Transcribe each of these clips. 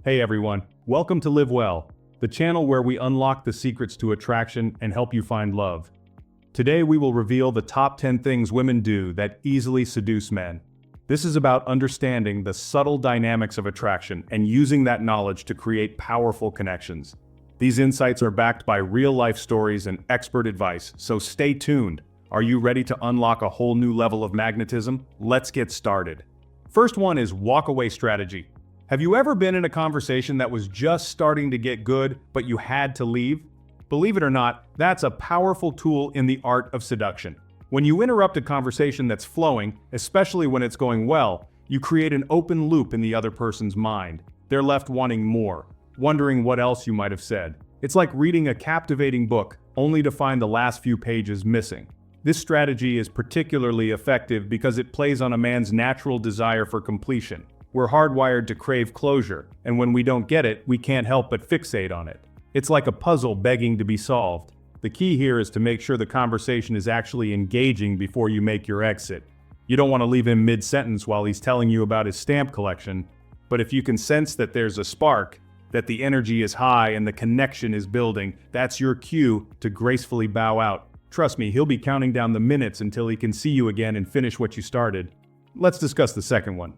Hey everyone, welcome to Live Well, the channel where we unlock the secrets to attraction and help you find love. Today we will reveal the top 10 things women do that easily seduce men. This is about understanding the subtle dynamics of attraction and using that knowledge to create powerful connections. These insights are backed by real-life stories and expert advice, so stay tuned. Are you ready to unlock a whole new level of magnetism? Let's get started. First one is walk-away strategy. Have you ever been in a conversation that was just starting to get good, but you had to leave? Believe it or not, that's a powerful tool in the art of seduction. When you interrupt a conversation that's flowing, especially when it's going well, you create an open loop in the other person's mind. They're left wanting more, wondering what else you might have said. It's like reading a captivating book, only to find the last few pages missing. This strategy is particularly effective because it plays on a man's natural desire for completion. We're hardwired to crave closure, and when we don't get it, we can't help but fixate on it. It's like a puzzle begging to be solved. The key here is to make sure the conversation is actually engaging before you make your exit. You don't want to leave him mid-sentence while he's telling you about his stamp collection, but if you can sense that there's a spark, that the energy is high and the connection is building, that's your cue to gracefully bow out. Trust me, he'll be counting down the minutes until he can see you again and finish what you started. Let's discuss the second one.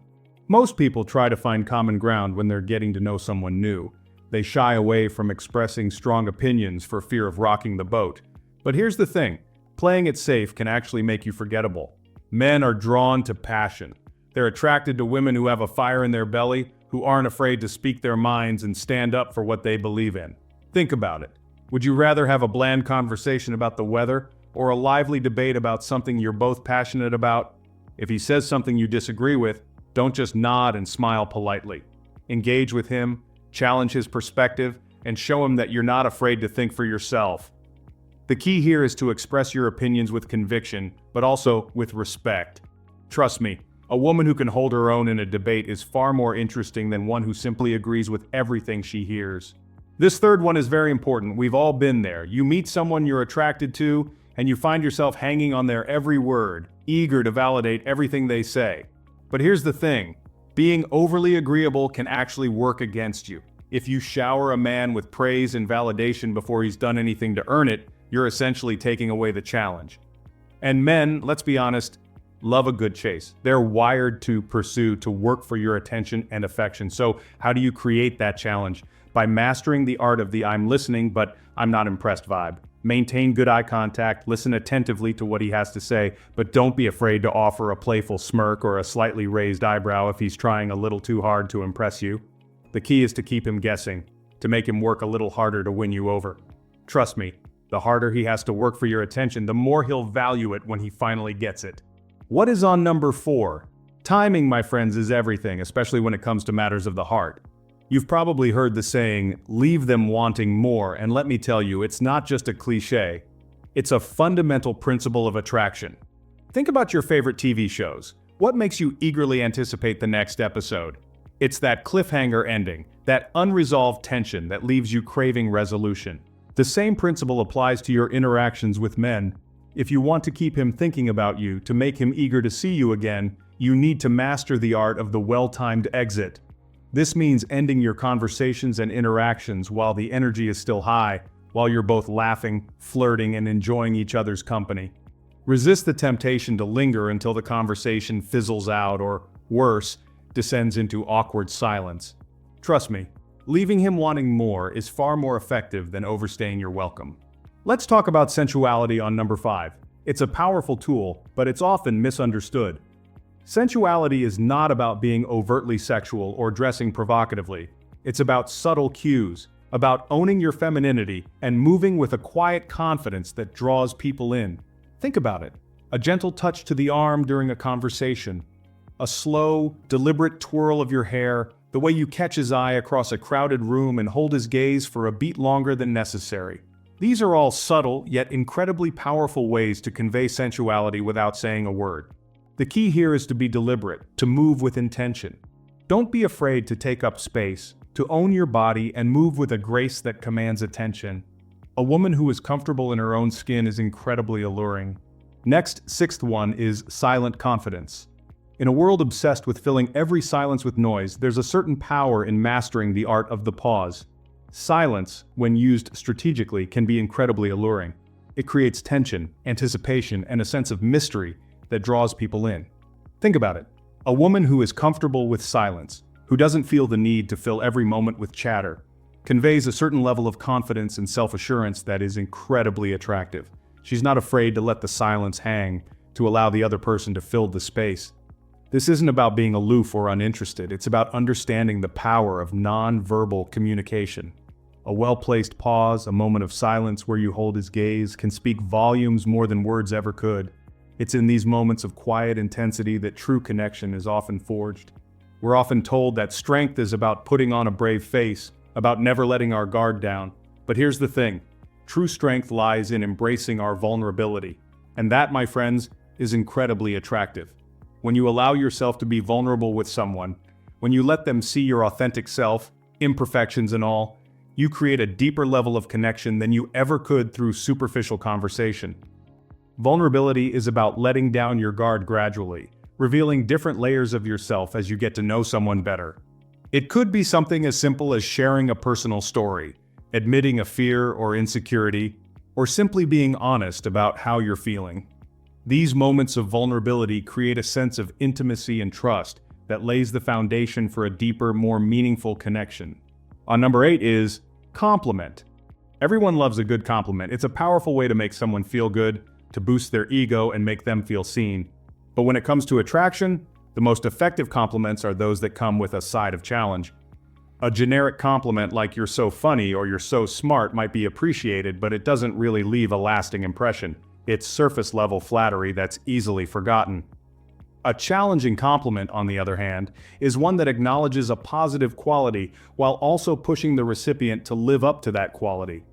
Most people try to find common ground when they're getting to know someone new. They shy away from expressing strong opinions for fear of rocking the boat. But here's the thing, playing it safe can actually make you forgettable. Men are drawn to passion. They're attracted to women who have a fire in their belly, who aren't afraid to speak their minds and stand up for what they believe in. Think about it. Would you rather have a bland conversation about the weather, or a lively debate about something you're both passionate about? If he says something you disagree with, don't just nod and smile politely. Engage with him, challenge his perspective, and show him that you're not afraid to think for yourself. The key here is to express your opinions with conviction, but also with respect. Trust me, a woman who can hold her own in a debate is far more interesting than one who simply agrees with everything she hears. This third one is very important. We've all been there. You meet someone you're attracted to, and you find yourself hanging on their every word, eager to validate everything they say. But here's the thing, being overly agreeable can actually work against you. If you shower a man with praise and validation before he's done anything to earn it, you're essentially taking away the challenge. And men, let's be honest, love a good chase. They're wired to pursue, to work for your attention and affection. So how do you create that challenge? By mastering the art of the I'm listening, but I'm not impressed vibe. Maintain good eye contact, listen attentively to what he has to say, but don't be afraid to offer a playful smirk or a slightly raised eyebrow if he's trying a little too hard to impress you. The key is to keep him guessing, to make him work a little harder to win you over. Trust me, the harder he has to work for your attention, the more he'll value it when he finally gets it. What is on number 4? Timing, my friends, is everything, especially when it comes to matters of the heart. You've probably heard the saying, leave them wanting more, and let me tell you, it's not just a cliche. It's a fundamental principle of attraction. Think about your favorite TV shows. What makes you eagerly anticipate the next episode? It's that cliffhanger ending, that unresolved tension that leaves you craving resolution. The same principle applies to your interactions with men. If you want to keep him thinking about you, to make him eager to see you again, you need to master the art of the well-timed exit. This means ending your conversations and interactions while the energy is still high, while you're both laughing, flirting, and enjoying each other's company. Resist the temptation to linger until the conversation fizzles out or, worse, descends into awkward silence. Trust me, leaving him wanting more is far more effective than overstaying your welcome. Let's talk about sensuality on number 5. It's a powerful tool, but it's often misunderstood. Sensuality is not about being overtly sexual or dressing provocatively. It's about subtle cues, about owning your femininity and moving with a quiet confidence that draws people in. Think about it. A gentle touch to the arm during a conversation, a slow, deliberate twirl of your hair, the way you catch his eye across a crowded room and hold his gaze for a beat longer than necessary. These are all subtle yet incredibly powerful ways to convey sensuality without saying a word. The key here is to be deliberate, to move with intention. Don't be afraid to take up space, to own your body and move with a grace that commands attention. A woman who is comfortable in her own skin is incredibly alluring. Next, 6th one is silent confidence. In a world obsessed with filling every silence with noise, there's a certain power in mastering the art of the pause. Silence, when used strategically, can be incredibly alluring. It creates tension, anticipation, and a sense of mystery that draws people in. Think about it. A woman who is comfortable with silence, who doesn't feel the need to fill every moment with chatter, conveys a certain level of confidence and self-assurance that is incredibly attractive. She's not afraid to let the silence hang, to allow the other person to fill the space. This isn't about being aloof or uninterested, it's about understanding the power of non-verbal communication. A well-placed pause, a moment of silence where you hold his gaze, can speak volumes more than words ever could. It's in these moments of quiet intensity that true connection is often forged. We're often told that strength is about putting on a brave face, about never letting our guard down. But here's the thing. True strength lies in embracing our vulnerability. And that, my friends, is incredibly attractive. When you allow yourself to be vulnerable with someone, when you let them see your authentic self, imperfections and all, you create a deeper level of connection than you ever could through superficial conversation. Vulnerability is about letting down your guard gradually, revealing different layers of yourself as you get to know someone better. It could be something as simple as sharing a personal story, admitting a fear or insecurity, or simply being honest about how you're feeling. These moments of vulnerability create a sense of intimacy and trust that lays the foundation for a deeper, more meaningful connection. On number 8 is compliment. Everyone loves a good compliment. It's a powerful way to make someone feel good, to boost their ego and make them feel seen. But when it comes to attraction, the most effective compliments are those that come with a side of challenge. A generic compliment like "you're so funny" or "you're so smart" might be appreciated, but it doesn't really leave a lasting impression. It's surface-level flattery that's easily forgotten. A challenging compliment, on the other hand, is one that acknowledges a positive quality while also pushing the recipient to live up to that quality.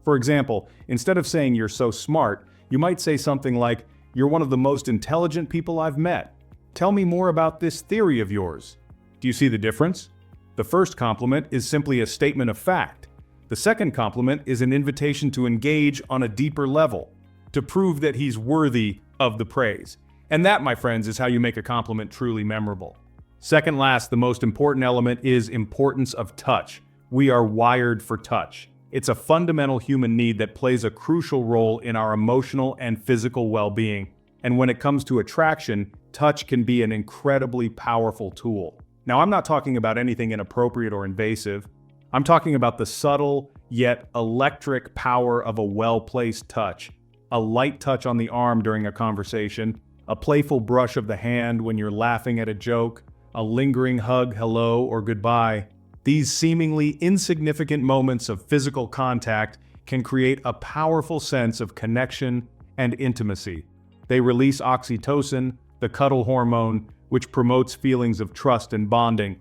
For example, instead of saying "you're so smart," you might say something like, "You're one of the most intelligent people I've met. Tell me more about this theory of yours." Do you see the difference? The first compliment is simply a statement of fact. The second compliment is an invitation to engage on a deeper level, to prove that he's worthy of the praise. And that, my friends, is how you make a compliment truly memorable. Second last, the most important element is importance of touch. We are wired for touch. It's a fundamental human need that plays a crucial role in our emotional and physical well-being. And when it comes to attraction, touch can be an incredibly powerful tool. Now, I'm not talking about anything inappropriate or invasive. I'm talking about the subtle, yet electric power of a well-placed touch. A light touch on the arm during a conversation, a playful brush of the hand when you're laughing at a joke, a lingering hug, hello, or goodbye. These seemingly insignificant moments of physical contact can create a powerful sense of connection and intimacy. They release oxytocin, the cuddle hormone, which promotes feelings of trust and bonding.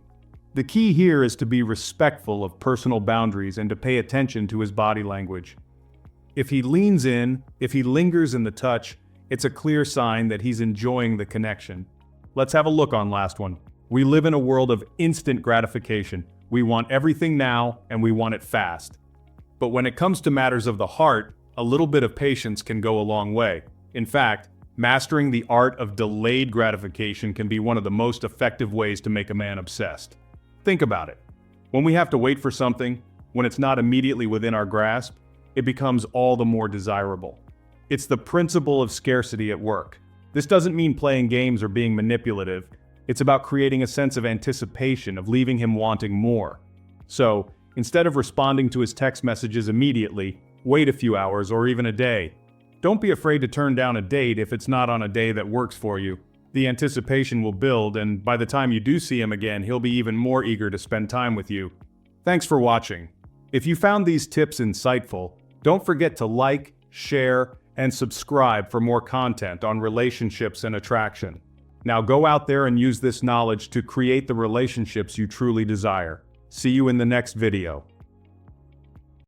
The key here is to be respectful of personal boundaries and to pay attention to his body language. If he leans in, if he lingers in the touch, it's a clear sign that he's enjoying the connection. Let's have a look on last one. We live in a world of instant gratification. We want everything now, and we want it fast. But when it comes to matters of the heart, a little bit of patience can go a long way. In fact, mastering the art of delayed gratification can be one of the most effective ways to make a man obsessed. Think about it. When we have to wait for something, when it's not immediately within our grasp, it becomes all the more desirable. It's the principle of scarcity at work. This doesn't mean playing games or being manipulative. It's about creating a sense of anticipation, of leaving him wanting more. So, instead of responding to his text messages immediately, wait a few hours or even a day. Don't be afraid to turn down a date if it's not on a day that works for you. The anticipation will build, and by the time you do see him again, he'll be even more eager to spend time with you. Thanks for watching. If you found these tips insightful, don't forget to like, share, and subscribe for more content on relationships and attraction. Now go out there and use this knowledge to create the relationships you truly desire. See you in the next video.